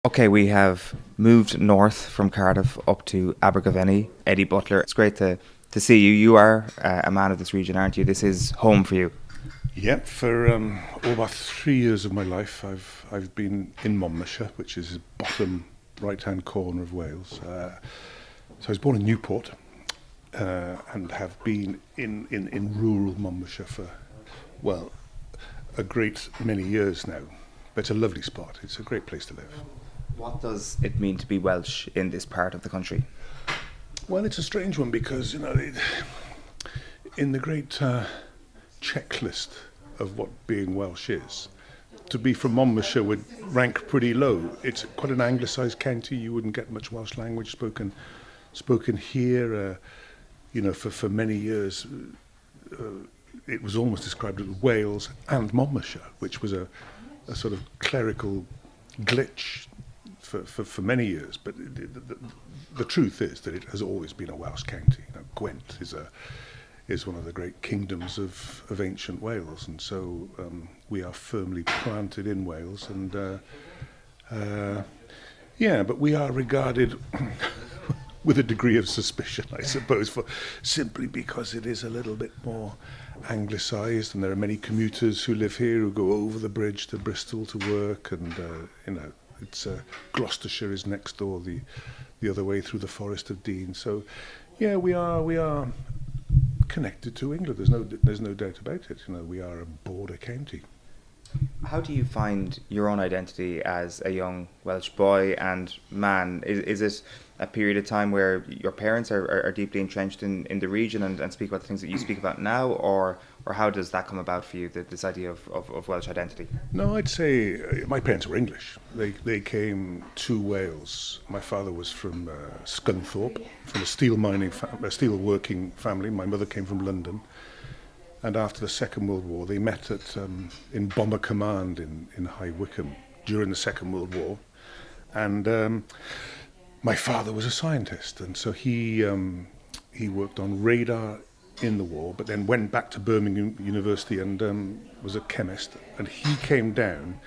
Okay, we have moved north from Cardiff up to Abergavenny. Eddie Butler, it's great to see you. You are a man of this region, aren't you? This is home for you. Yep, for all about 3 years of my life, I've been in Monmouthshire, which is the bottom right-hand corner of Wales. So I was born in Newport and have been in rural Monmouthshire for, well, a great many years now. But it's a lovely spot. It's a great place to live. What does it mean to be Welsh in this part of the country? Well, it's a strange one because, in the great checklist of what being Welsh is, to be from Monmouthshire would rank pretty low. It's quite an anglicised county. You wouldn't get much Welsh language spoken here. For many years, it was almost described as Wales and Monmouthshire, which was a sort of clerical glitch for many years. But the truth is that it has always been a Welsh county. Gwent is one of the great kingdoms of ancient Wales, and so we are firmly planted in Wales. And but we are regarded with a degree of suspicion, I suppose, simply because it is a little bit more anglicised, and there are many commuters who live here who go over the bridge to Bristol to work, and it's Gloucestershire is next door, the other way through the Forest of Dean. So, yeah, we are connected to England. There's no doubt about it. We are a border county. How do you find your own identity as a young Welsh boy and man? Is it a period of time where your parents are deeply entrenched in the region and speak about the things that you speak about now, or how does that come about for you, this idea of Welsh identity? No, I'd say my parents were English. They came to Wales. My father was from Scunthorpe, from a steel working family. My mother came from London. And after the Second World War, they met in Bomber Command in High Wycombe during the Second World War. And my father was a scientist, and so he worked on radar in the war, but then went back to Birmingham University and was a chemist. And he came down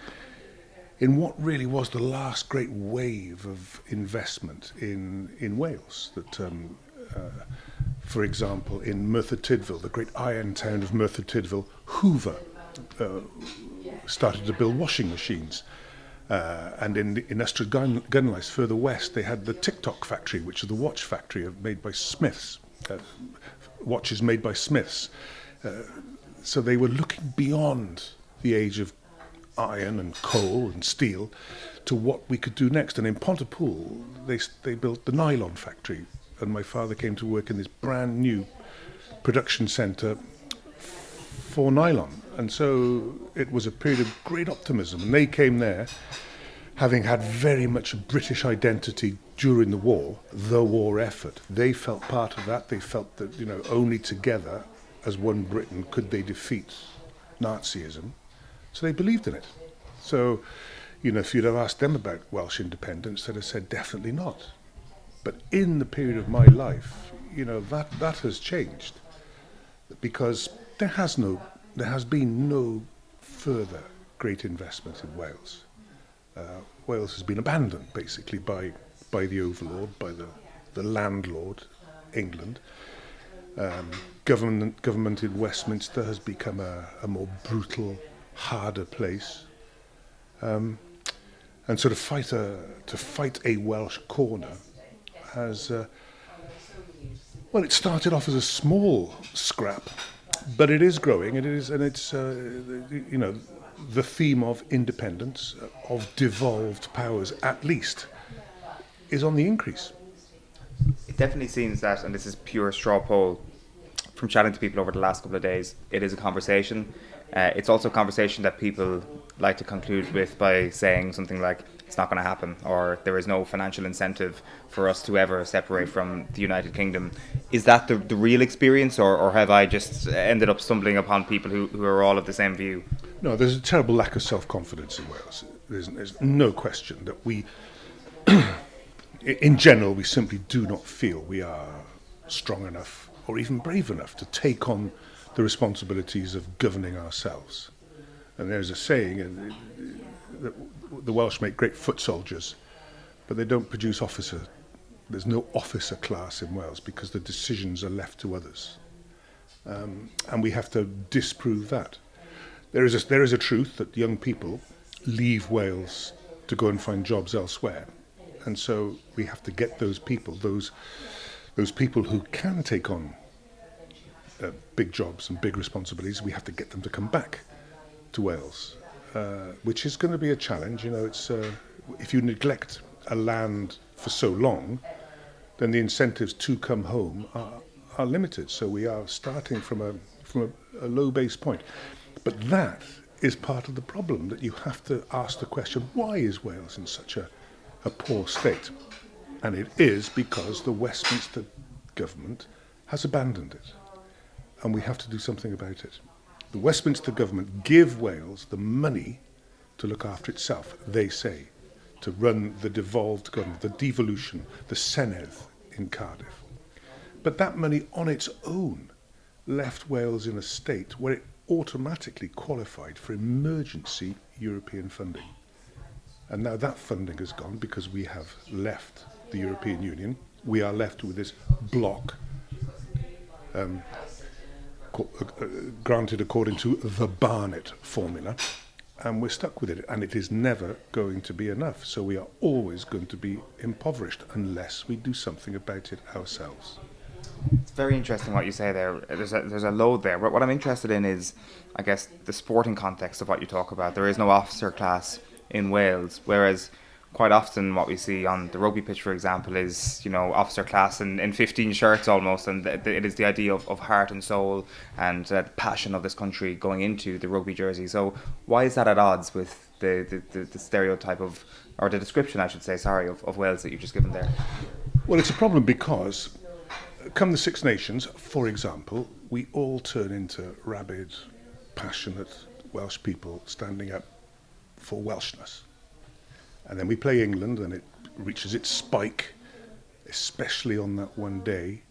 in what really was the last great wave of investment in Wales. For example, in Merthyr Tydfil, the great iron town of Merthyr Tydfil, Hoover started to build washing machines. And in Ystrad Gunlais, further west, they had the Tic-Toc factory, which is the watch factory made by Smiths, watches made by Smiths. So they were looking beyond the age of iron and coal and steel to what we could do next. And in Pontypool, they built the nylon factory. And my father came to work in this brand new production centre for nylon. And so it was a period of great optimism. And they came there having had very much a British identity during the war effort. They felt part of that. They felt that, only together as one Britain could they defeat Nazism. So they believed in it. So, if you'd have asked them about Welsh independence, they'd have said definitely not. But in the period of my life, that has changed, because there has been no further great investment in Wales. Wales has been abandoned basically by the overlord, by the landlord, England. Government in Westminster has become a more brutal, harder place. And so to fight a Welsh corner has it started off as a small scrap, but it is growing. It's the theme of independence, of devolved powers at least, is on the increase. It definitely seems that, and this is pure straw poll from chatting to people over the last couple of days, it is a conversation. It's also a conversation that people like to conclude with by saying something like, it's not going to happen, or there is no financial incentive for us to ever separate from the United Kingdom. Is that the real experience, or have I just ended up stumbling upon people who are all of the same view? No, there's a terrible lack of self-confidence in Wales. There's no question that we, in general, we simply do not feel we are strong enough or even brave enough to take on the responsibilities of governing ourselves. And there's a saying that the Welsh make great foot soldiers, but they don't produce officer. There's no officer class in Wales because the decisions are left to others. And we have to disprove that. There is a truth that young people leave Wales to go and find jobs elsewhere. And so we have to get those people who can take on big jobs and big responsibilities, we have to get them to come back to Wales, which is going to be a challenge. It's if you neglect a land for so long, then the incentives to come home are limited. So we are starting from a low base point. But that is part of the problem, that you have to ask the question, why is Wales in such a poor state? And it is because the Westminster government has abandoned it. And we have to do something about it. The Westminster government give Wales the money to look after itself, they say, to run the devolved government, the devolution, the Senedd in Cardiff. But that money on its own left Wales in a state where it automatically qualified for emergency European funding. And now that funding has gone because we have left the European Union. We are left with this block granted according to the Barnett formula, and we're stuck with it, and it is never going to be enough. So we are always going to be impoverished unless we do something about it ourselves. It's very interesting what you say there. There's a load there. What I'm interested in is, I guess, the sporting context of what you talk about. There is no officer class in Wales, whereas quite often what we see on the rugby pitch, for example, is, officer class in 15 shirts almost, and it is the idea of heart and soul and the passion of this country going into the rugby jersey. So why is that at odds with the stereotype of, or the description, I should say, of Wales that you've just given there? Well, it's a problem because come the Six Nations, for example, we all turn into rabid, passionate Welsh people standing up for Welshness. And then we play England and it reaches its spike, especially on that one day.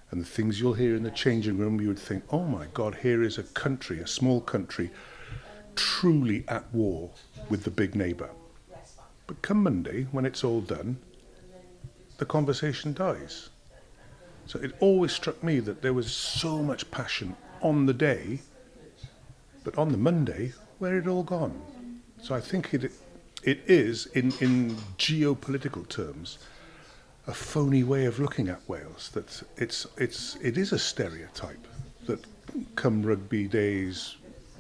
And the things you'll hear in the changing room, you would think, oh my God, here is a country, a small country, truly at war with the big neighbour. But come Monday, when it's all done, the conversation dies. So it always struck me that there was so much passion on the day, but on the Monday, where had it all gone? So I think it is, in geopolitical terms, a phony way of looking at Wales. That it is a stereotype that come rugby days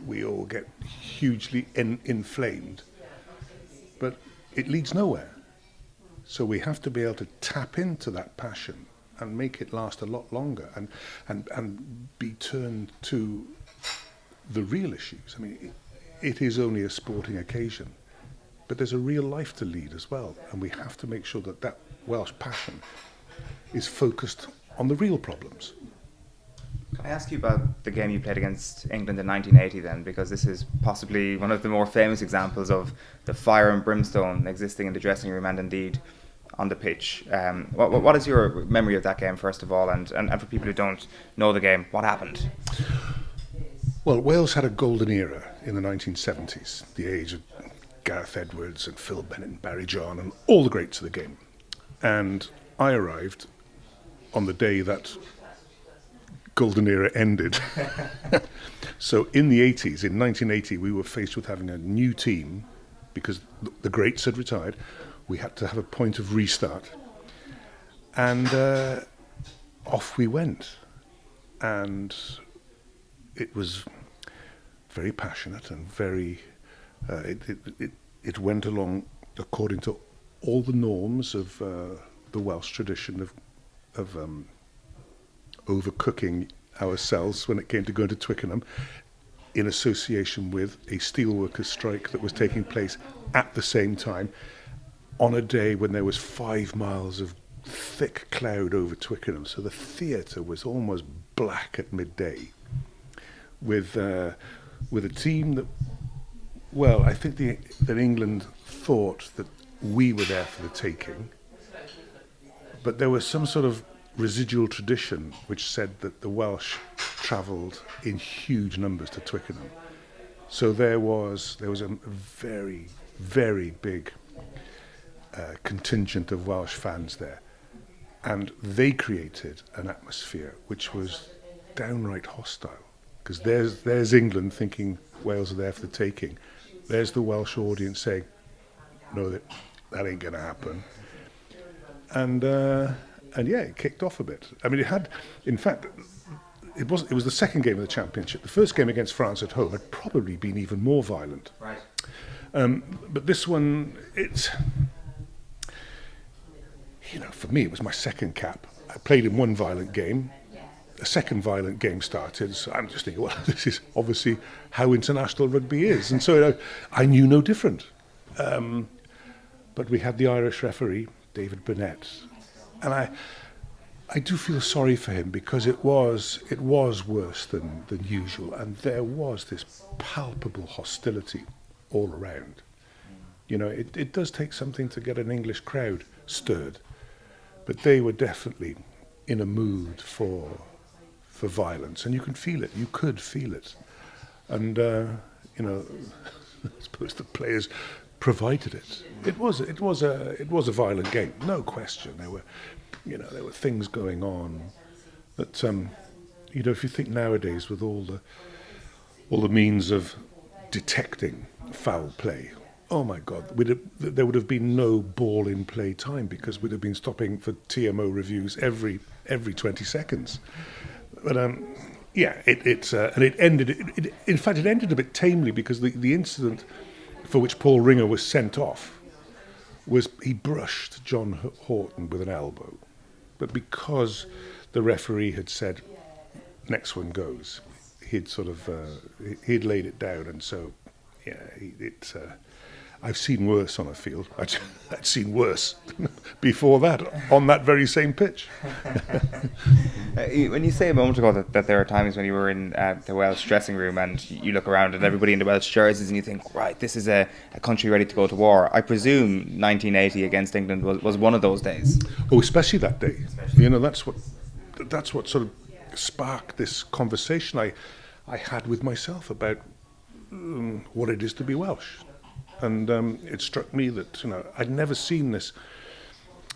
we all get hugely inflamed, but it leads nowhere. So we have to be able to tap into that passion and make it last a lot longer, and be turned to the real issues. I mean, it is only a sporting occasion, but there's a real life to lead as well, and we have to make sure that Welsh passion is focused on the real problems. Can I ask you about the game you played against England in 1980 then, because this is possibly one of the more famous examples of the fire and brimstone existing in the dressing room and indeed on the pitch. What is your memory of that game, first of all, and for people who don't know the game, what happened? Well, Wales had a golden era in the 1970s, the age of Gareth Edwards and Phil Bennett and Barry John and all the greats of the game. And I arrived on the day that golden era ended. So in the 80s, in 1980, we were faced with having a new team because the greats had retired. We had to have a point of restart. And off we went. And it was very passionate and very... It went along according to all the norms of the Welsh tradition of overcooking ourselves when it came to going to Twickenham, in association with a steelworkers strike that was taking place at the same time on a day when there was 5 miles of thick cloud over Twickenham. So the theatre was almost black at midday with a team that, well, I think that England thought that we were there for the taking, but there was some sort of residual tradition which said that the Welsh travelled in huge numbers to Twickenham. So there was a very, very big contingent of Welsh fans there, and they created an atmosphere which was downright hostile, because there's England thinking Wales are there for the taking. There's the Welsh audience saying, no, that ain't going to happen. And yeah, it kicked off a bit. I mean, it had, in fact, it was the second game of the championship. The first game against France at home had probably been even more violent. Right. But this one, for me, it was my second cap. I played in one violent game. A second violent game started, so I'm just thinking, well, this is obviously how international rugby is. And so I knew no different. But we had the Irish referee, David Burnett, and I do feel sorry for him, because it was worse than usual, and there was this palpable hostility all around. It does take something to get an English crowd stirred, but they were definitely in a mood for violence, and you can feel it. You could feel it, and I suppose the players provided it. It was a violent game, no question. There were things going on that if you think nowadays with all the means of detecting foul play, oh my God, there would have been no ball in play time, because we'd have been stopping for TMO reviews every 20 seconds. But it ended. In fact, it ended a bit tamely, because the incident for which Paul Ringer was sent off was he brushed John Horton with an elbow, but because the referee had said next one goes, he'd laid it down, and so I've seen worse on a field. I'd seen worse before that on that very same pitch. When you say a moment ago that there are times when you were in the Welsh dressing room and you look around at everybody in the Welsh jerseys and you think, right, this is a country ready to go to war. I presume 1980 against England was one of those days. Oh, especially that day. That's what sort of sparked this conversation I had with myself about what it is to be Welsh. And it struck me that I'd never seen this.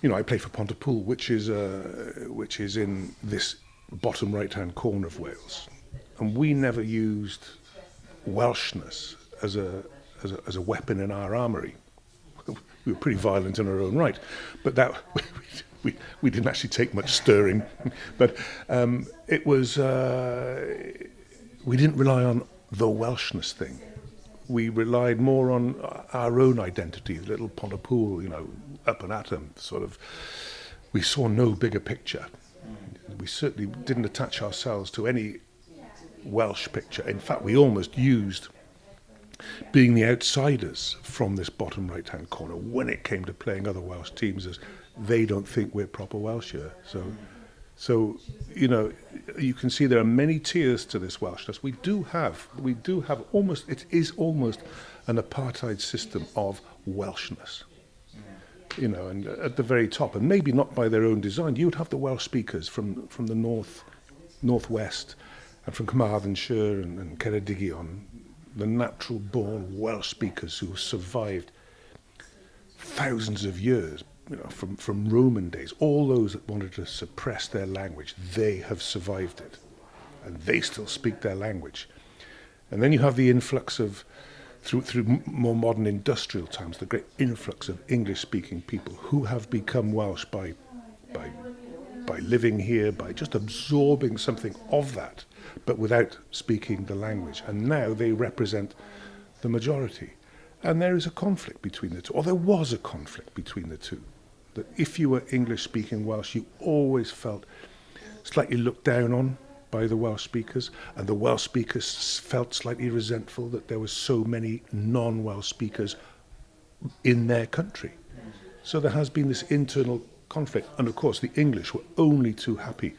I play for Pontypool, which is in this bottom right-hand corner of Wales, and we never used Welshness as a weapon in our armoury. We were pretty violent in our own right, but that we didn't actually take much stirring. But it was we didn't rely on the Welshness thing. We relied more on our own identity, little Pontypool, up and at 'em, sort of. We saw no bigger picture. We certainly didn't attach ourselves to any Welsh picture. In fact, we almost used being the outsiders from this bottom right-hand corner when it came to playing other Welsh teams, as they don't think we're proper Welsh here. So you can see there are many tiers to this Welshness. We do have almost, it is almost an apartheid system of Welshness. And at the very top, and maybe not by their own design, you would have the Welsh speakers from the northwest, and from Carmarthenshire and Ceredigion, the natural-born Welsh speakers who survived thousands of years. From Roman days, all those that wanted to suppress their language, they have survived it, and they still speak their language. And then you have the influx of, through more modern industrial times, the great influx of English-speaking people who have become Welsh by living here, by just absorbing something of that, but without speaking the language. And now they represent the majority. And there is a conflict between the two, or there was a conflict between the two. That if you were English-speaking Welsh, you always felt slightly looked down on by the Welsh speakers, and the Welsh speakers felt slightly resentful that there were so many non-Welsh speakers in their country. So there has been this internal conflict, and of course the English were only too happy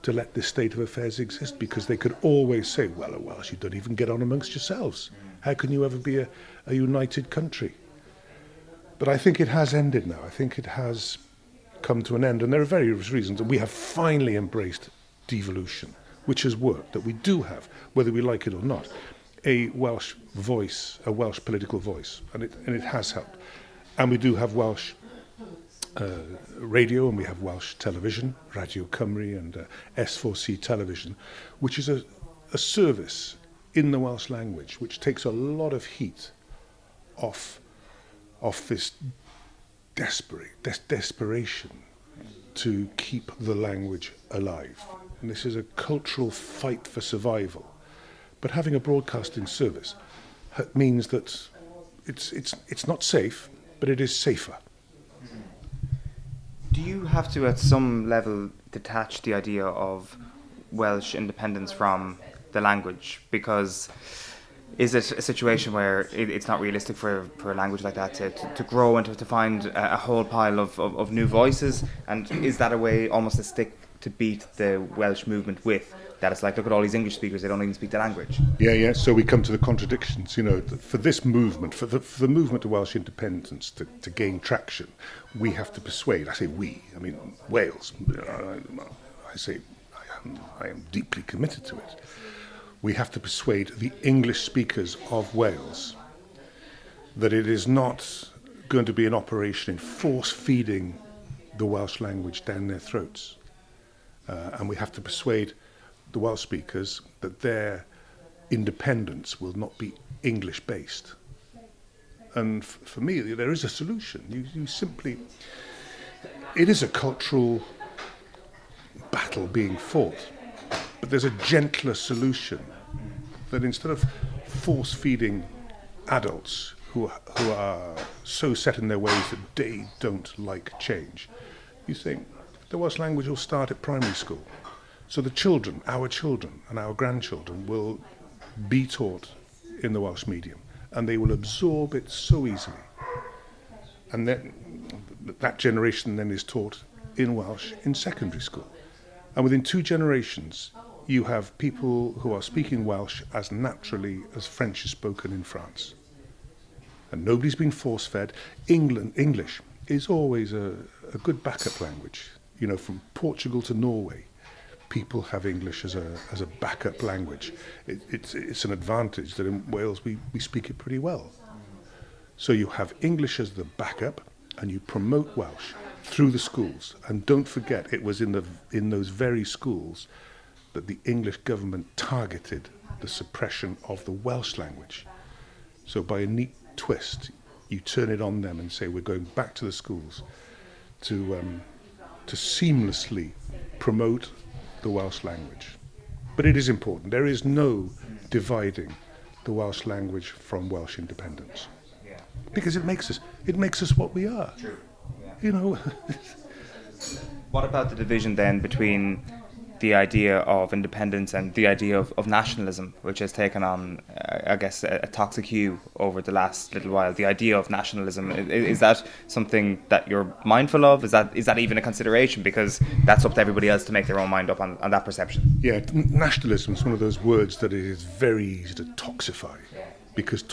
to let this state of affairs exist, because they could always say, well, Welsh, you don't even get on amongst yourselves. How can you ever be a united country? But I think it has ended now. I think it has come to an end, and there are various reasons. And we have finally embraced devolution, which has worked, that we do have, whether we like it or not, a Welsh voice, a Welsh political voice, and it has helped. And we do have Welsh radio, and we have Welsh television, Radio Cymru, and S4C television, which is a service in the Welsh language, which takes a lot of heat off this desperation to keep the language alive. And this is a cultural fight for survival. But having a broadcasting service means that it's not safe, but it is safer. Do you have to, at some level, detach the idea of Welsh independence from the language? Because is it a situation where it's not realistic for a language like that to grow and to find a whole pile of new voices? And is that a way, almost a stick to beat the Welsh movement with? That it's like, look at all these English speakers, they don't even speak the language. Yeah. So we come to the contradictions. For this movement, for the movement of Welsh independence to gain traction, we have to persuade. I say we. I mean Wales. I say I am deeply committed to it. We have to persuade the English speakers of Wales that it is not going to be an operation in force feeding the Welsh language down their throats, and we have to persuade the Welsh speakers that their independence will not be English-based. And for me, there is a solution. You simply... It is a cultural battle being fought, but there's a gentler solution, that instead of force-feeding adults who are so set in their ways that they don't like change, you think the Welsh language will start at primary school. So the children, our children and our grandchildren, will be taught in the Welsh medium, and they will absorb it so easily. And then that generation then is taught in Welsh in secondary school. And within 2 generations, you have people who are speaking Welsh as naturally as French is spoken in France. And nobody's been force-fed. English is always a good backup language. From Portugal to Norway, people have English as a backup language. It's an advantage that in Wales we speak it pretty well. So you have English as the backup, and you promote Welsh through the schools. And don't forget, it was in those very schools that the English government targeted the suppression of the Welsh language. So by a neat twist, you turn it on them and say, we're going back to the schools to seamlessly promote the Welsh language. But it is important. There is no dividing the Welsh language from Welsh independence. Yeah. Because it makes us what we are. True. Yeah. What about the division then between the idea of independence and the idea of nationalism, which has taken on, I guess, a toxic hue over the last little while? The idea of nationalism, is that something that you're mindful of? Is that even a consideration? Because that's up to everybody else to make their own mind up on that perception. Yeah, nationalism is one of those words that it is very easy to toxify, because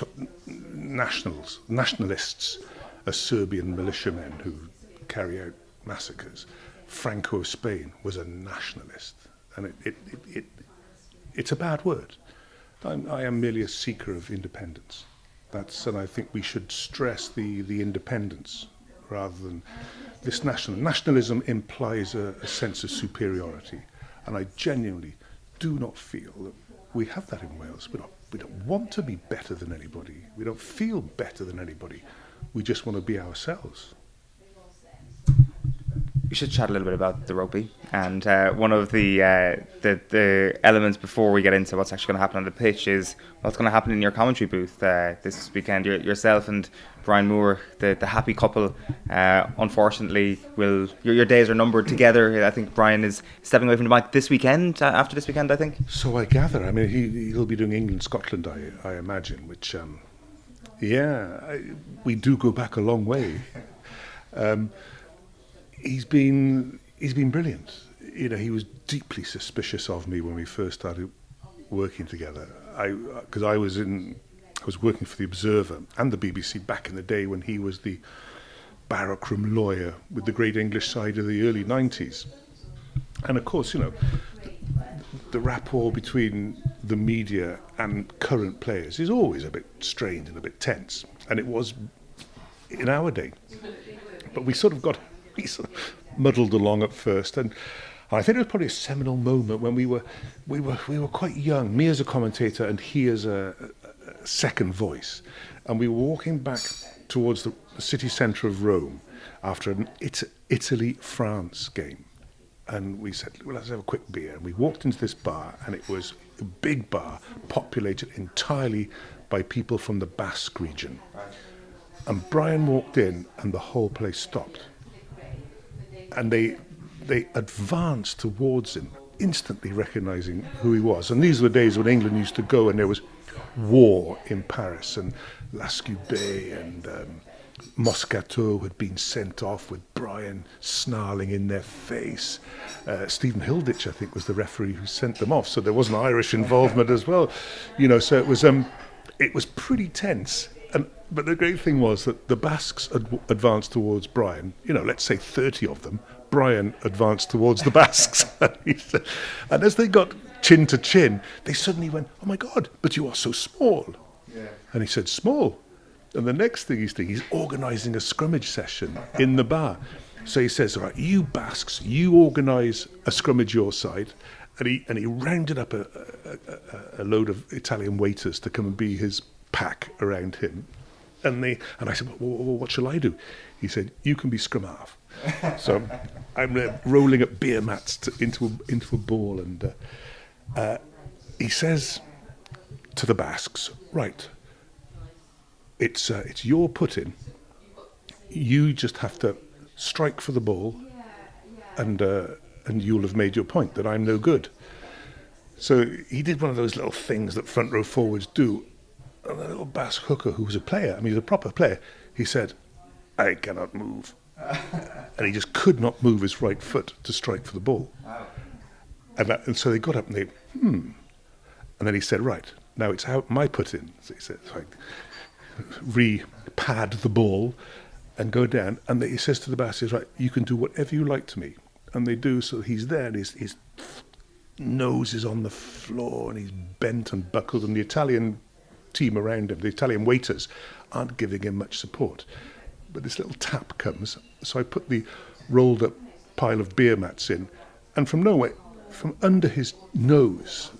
nationalists are Serbian militiamen who carry out massacres. Franco of Spain was a nationalist, and it's a bad word. I am merely a seeker of independence. And I think we should stress the independence rather than this nationalism implies a sense of superiority, and I genuinely do not feel that we have that in Wales. We don't want to be better than anybody. We don't feel better than anybody. We just want to be ourselves. We should chat a little bit about the rugby, and one of the elements before we get into what's actually going to happen on the pitch is what's going to happen in your commentary booth this weekend. Yourself and Brian Moore, the happy couple, unfortunately, your days are numbered together. I think Brian is stepping away from the mic this weekend, after this weekend, I think. So I gather. I mean, he'll be doing England-Scotland, I imagine, which, we do go back a long way. He's been brilliant. He was deeply suspicious of me when we first started working together. Because I was working for the Observer and the BBC back in the day when he was the barrack room lawyer with the Great English side of the early 90s. And of course, the rapport between the media and current players is always a bit strained and a bit tense. And it was in our day. But we sort of got we sort of muddled along at first, and I think it was probably a seminal moment when we were quite young, me as a commentator and he as a second voice, and we were walking back towards the city centre of Rome after an Italy-France game, and we said, well, let's have a quick beer, and we walked into this bar, and it was a big bar populated entirely by people from the Basque region. And Brian walked in and the whole place stopped. And they advanced towards him, instantly recognising who he was. And these were the days when England used to go and there was war in Paris, and Lascaux and Moscato had been sent off with Brian snarling in their face. Stephen Hilditch, I think, was the referee who sent them off, so there was an Irish involvement as well. You know, so it was pretty tense. But the great thing was that the Basques advanced towards Brian, you know, let's say 30 of them. Brian advanced towards the Basques. And as they got chin to chin, they suddenly went, oh my God, but you are so small. Yeah. And he said, small? And the next thing he's organising a scrummage session in the bar. So he says, all right, you Basques, you organise a scrummage your side. And he rounded up a load of Italian waiters to come and be his pack around him. And I said, well, what shall I do? He said, you can be scrum half. So I'm rolling up beer mats into a ball, and he says to the Basques, right, it's your put-in. You just have to strike for the ball, and you'll have made your point that I'm no good. So he did one of those little things that front row forwards do. And the little Basque hooker, who was a player, I mean, he was a proper player, he said, I cannot move. And he just could not move his right foot to strike for the ball. Wow. And so they got up and they, And then he said, right, now it's out my put-in. So he said, so I re-pad the ball and go down. And he says to the Basques, right, you can do whatever you like to me. And they do, so he's there, and his nose is on the floor, and he's bent and buckled, and the Italian team around him, the Italian waiters, aren't giving him much support. But this little tap comes, so I put the rolled up pile of beer mats in, and from nowhere, from under his nose,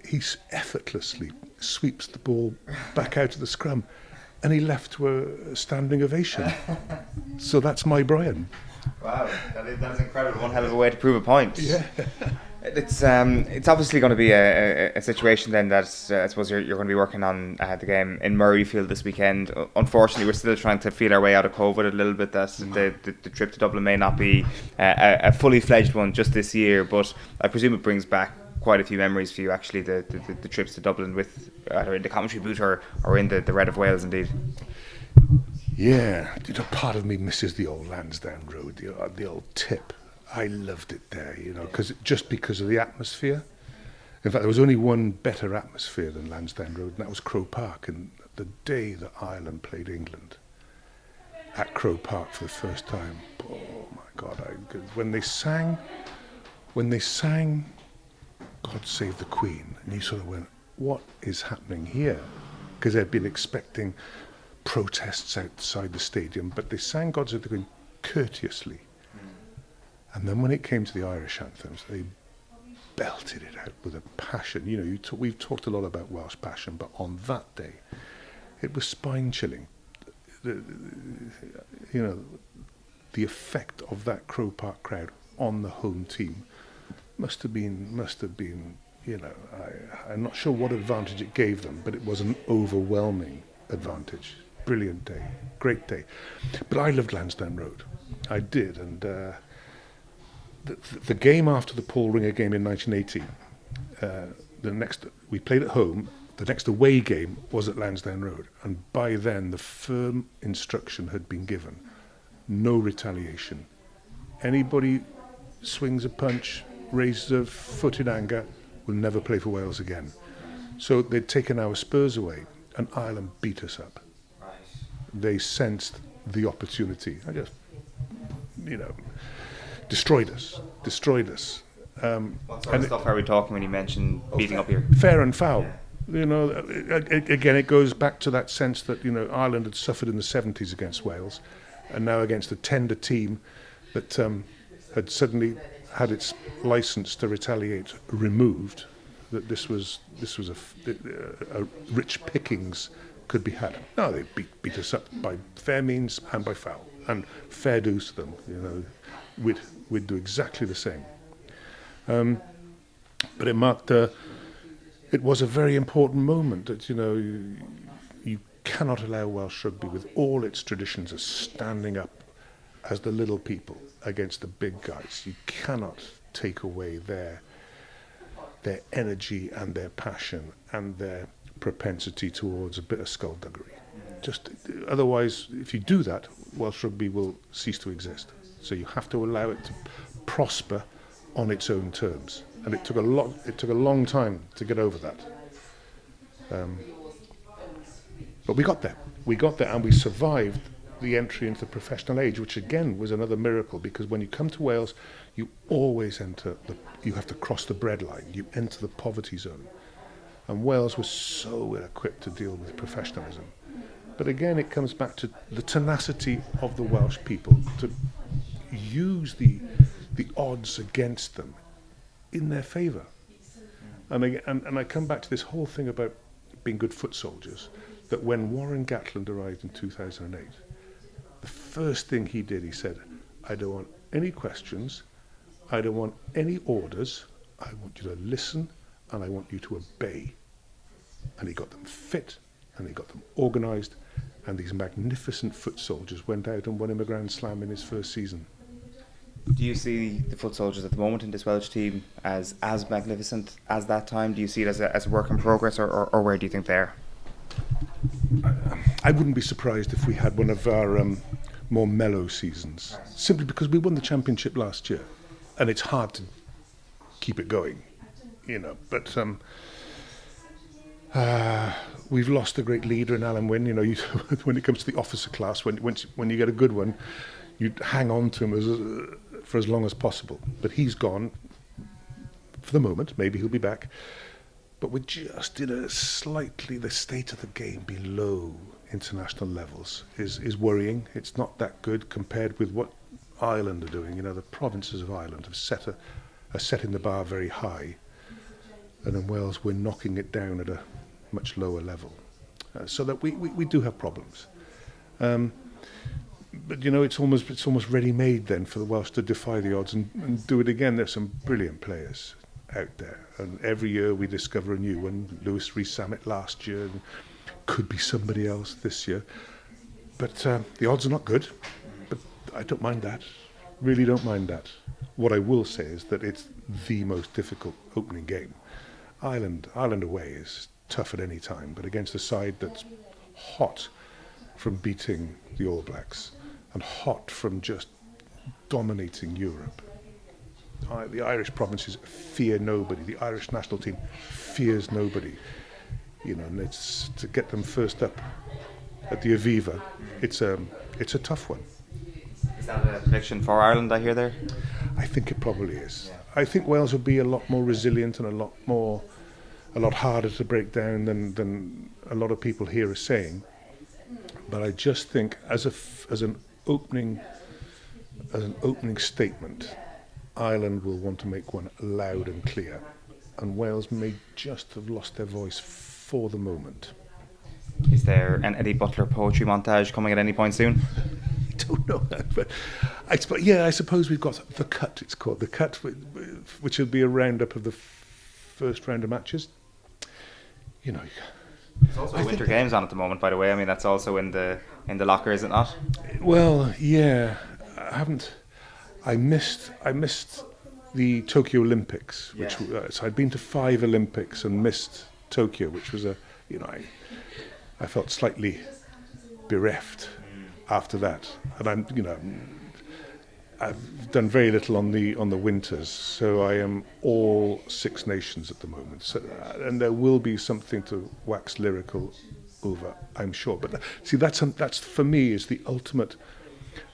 he effortlessly sweeps the ball back out of the scrum, and he left to a standing ovation. So that's my Brian. Wow, that is incredible. One hell of a way to prove a point. Yeah. It's obviously going to be a situation then that I suppose you're going to be working on the game in Murrayfield this weekend. Unfortunately, we're still trying to feel our way out of COVID a little bit. That the trip to Dublin may not be a fully fledged one just this year, but I presume it brings back quite a few memories for you, actually, the trips to Dublin with either in the commentary booth or in the Red of Wales, indeed. Yeah, part of me misses the old Lansdowne Road, the old tip. I loved it there, because of the atmosphere. In fact, there was only one better atmosphere than Lansdowne Road, and that was Croke Park. And the day that Ireland played England at Croke Park for the first time, oh my God! When they sang "God Save the Queen," and you sort of went, "What is happening here?" Because they'd been expecting protests outside the stadium, but they sang "God Save the Queen" courteously. And then when it came to the Irish anthems, they belted it out with a passion. We've talked a lot about Welsh passion, but on that day, it was spine-chilling. The effect of that Croke Park crowd on the home team must have been. I'm not sure what advantage it gave them, but it was an overwhelming advantage. Brilliant day, great day. But I loved Lansdowne Road. I did, and. The game after the Paul Ringer game in 1980, we played at home. The next away game was at Lansdowne Road, and by then the firm instruction had been given: no retaliation. Anybody swings a punch, raises a foot in anger, will never play for Wales again. So they'd taken our Spurs away, and Ireland beat us up. Right. They sensed the opportunity. I just, destroyed us. What sort of stuff are we talking when you mention beating up here? Fair and foul. Yeah. Again, it goes back to that sense that Ireland had suffered in the 70s against Wales, and now against a tender team, that had suddenly had its license to retaliate removed, that this was a rich pickings could be had. No, they beat us up by fair means and by foul, and fair dues to them. You know, we'd do exactly the same. But it marked it was a very important moment that, you know, you cannot allow Welsh rugby, with all its traditions of standing up as the little people against the big guys. You cannot take away their energy and their passion and their propensity towards a bit of skullduggery. Just otherwise, if you do that, Welsh rugby will cease to exist. So you have to allow it to prosper on its own terms, and it took a long time to get over that. But we got there, and we survived the entry into the professional age, which again was another miracle, because when you come to Wales, you always you have to cross the breadline, you enter the poverty zone. And Wales was so ill-equipped to deal with professionalism. But again, it comes back to the tenacity of the Welsh people to use the odds against them in their favour. And I come back to this whole thing about being good foot soldiers, that when Warren Gatland arrived in 2008, the first thing he did, he said, I don't want any questions, I don't want any orders, I want you to listen and I want you to obey. And he got them fit and he got them organised, and these magnificent foot soldiers went out and won him a Grand Slam in his first season. Do you see the foot soldiers at the moment in this Welsh team as magnificent as that time? Do you see it as a work in progress, or where do you think they are? I wouldn't be surprised if we had one of our more mellow seasons, simply because we won the championship last year, and it's hard to keep it going, you know. But we've lost a great leader in Alan Wynne. You know, when it comes to the officer class, when you get a good one, you hang on to him for as long as possible. But he's gone for the moment. Maybe he'll be back. But we're just in the state of the game below international levels is worrying. It's not that good compared with what Ireland are doing. You know, the provinces of Ireland are setting the bar very high, and in Wales we're knocking it down at a much lower level. So that we do have problems. But you know, it's almost ready-made then for the Welsh to defy the odds and do it again. There's some brilliant players out there, and every year we discover a new one. Lewis Rees-Sammet last year, and could be somebody else this year. But the odds are not good, but I don't mind that, really don't mind that. What I will say is that it's the most difficult opening game. Ireland away is tough at any time, but against a side that's hot from beating the All Blacks and hot from just dominating Europe. The Irish provinces fear nobody. The Irish national team fears nobody. You know, and it's to get them first up at the Aviva. It's a tough one. Is that a prediction for Ireland, I hear there? I think it probably is. I think Wales will be a lot more resilient and a lot harder to break down than a lot of people here are saying. But I just think as an opening statement, Ireland will want to make one loud and clear, and Wales may just have lost their voice for the moment. Is there an Eddie Butler poetry montage coming at any point soon? I don't know that, but I suppose we've got The Cut, it's called The Cut, which will be a roundup of the first round of matches. You know, there's also Winter Games on at the moment, by the way. I mean, that's also in the locker, is it not? Well, yeah, I missed the Tokyo Olympics, which so I'd been to 5 Olympics and missed Tokyo, which was I felt slightly bereft after that, and I've done very little on the winters, so I am all Six Nations at the moment. So, and there will be something to wax lyrical over, I'm sure. But see, that's for me is the ultimate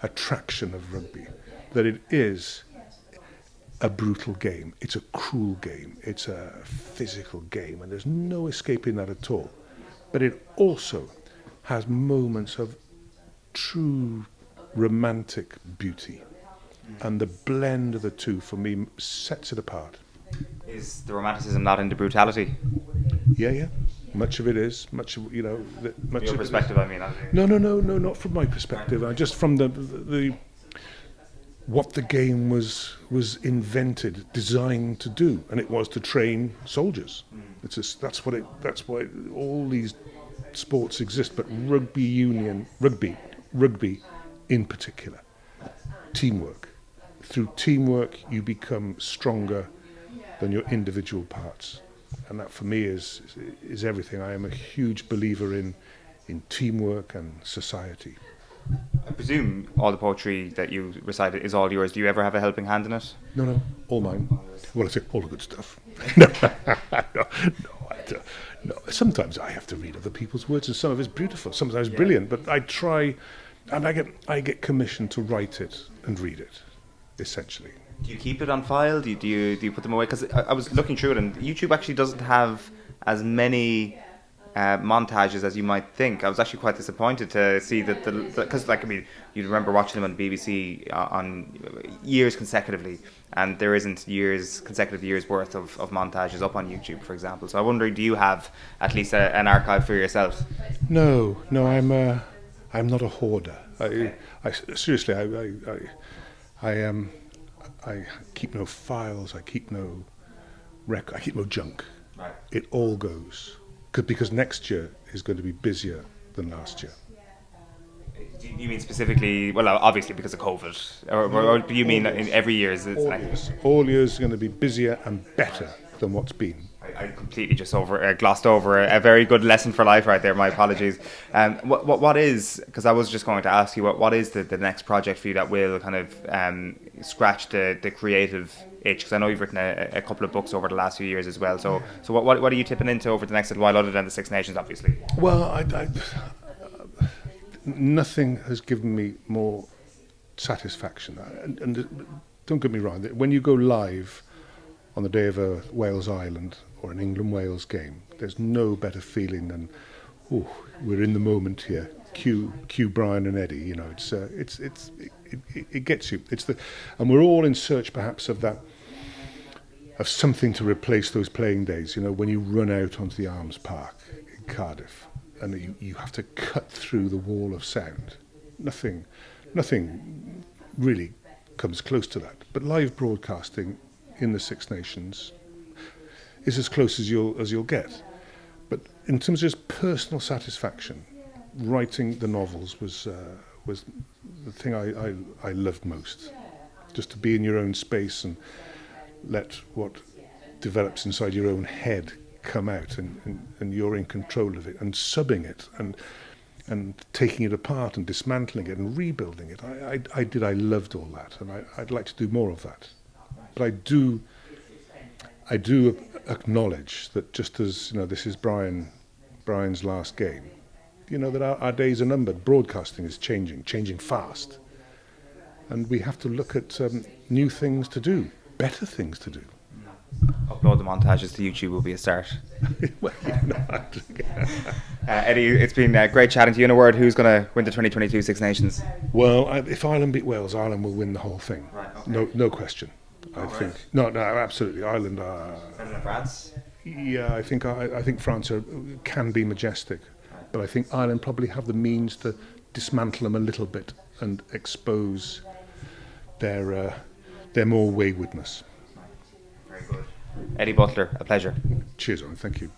attraction of rugby, that it is a brutal game, it's a cruel game, it's a physical game, and there's no escaping that at all. But it also has moments of true romantic beauty. And the blend of the two, for me, sets it apart. Is the romanticism not in the brutality? Yeah. Much of it is. Much of, much Your of perspective, I mean. No, not from my perspective. Just from the what the game was invented, designed to do, and it was to train soldiers. That's why all these sports exist. But rugby in particular, teamwork. Through teamwork, you become stronger than your individual parts, and that for me is everything. I am a huge believer in teamwork and society. I presume all the poetry that you recited is all yours. Do you ever have a helping hand in it? No, all mine. Well, I say all the good stuff. No, sometimes I have to read other people's words, and some of it's beautiful, sometimes brilliant. But I try, and I get commissioned to write it and read it, essentially. Do you keep it on file? Do you put them away? Because I was looking through it, and YouTube actually doesn't have as many montages as you might think. I was actually quite disappointed to see that because you'd remember watching them on BBC on years consecutively, and there isn't consecutive years worth of montages up on YouTube, for example. So I wonder, do you have at least an archive for yourself? No, I'm not a hoarder. I seriously, I keep no files. I keep no I keep no junk. Right. It all goes. Because next year is going to be busier than last year. Do you mean specifically, well, obviously because of COVID, or do you mean in every year? All years are going to be busier and better than what's been. I completely just glossed over a very good lesson for life right there. My apologies. What is, because I was just going to ask you, what is the next project for you that will kind of scratch the creative itch? Because I know you've written a couple of books over the last few years as well. So what are you tipping into over the next little while, other than the Six Nations, obviously? Well, nothing has given me more satisfaction. And don't get me wrong, when you go live on the day of a Wales-Ireland or an England-Wales game, there's no better feeling than, we're in the moment here. Cue Brian and Eddie. It gets you. And we're all in search, perhaps, of something to replace those playing days. When you run out onto the Arms Park in Cardiff, and you have to cut through the wall of sound. Nothing really comes close to that. But live broadcasting in the Six Nations is as close as you'll get. But in terms of just personal satisfaction, writing the novels was the thing I loved most. Just to be in your own space and let what develops inside your own head come out, and you're in control of it, and subbing it and taking it apart and dismantling it and rebuilding it. I loved all that, and I'd like to do more of that. But I do acknowledge that just as this is Brian's last game, that our days are numbered. Broadcasting is changing fast, and we have to look at new things to do, better things to do. Upload the montages to YouTube will be a start. Eddie, it's been great chatting to you. In a word, who's going to win the 2022 Six Nations? Well, if Ireland beat Wales, Ireland will win the whole thing. Right, okay. No question. I think. No, absolutely. Ireland are. Better than France? Yeah, I think France can be majestic, but I think Ireland probably have the means to dismantle them a little bit and expose their more waywardness. Very good. Eddie Butler, a pleasure. Cheers, Eoin. Thank you.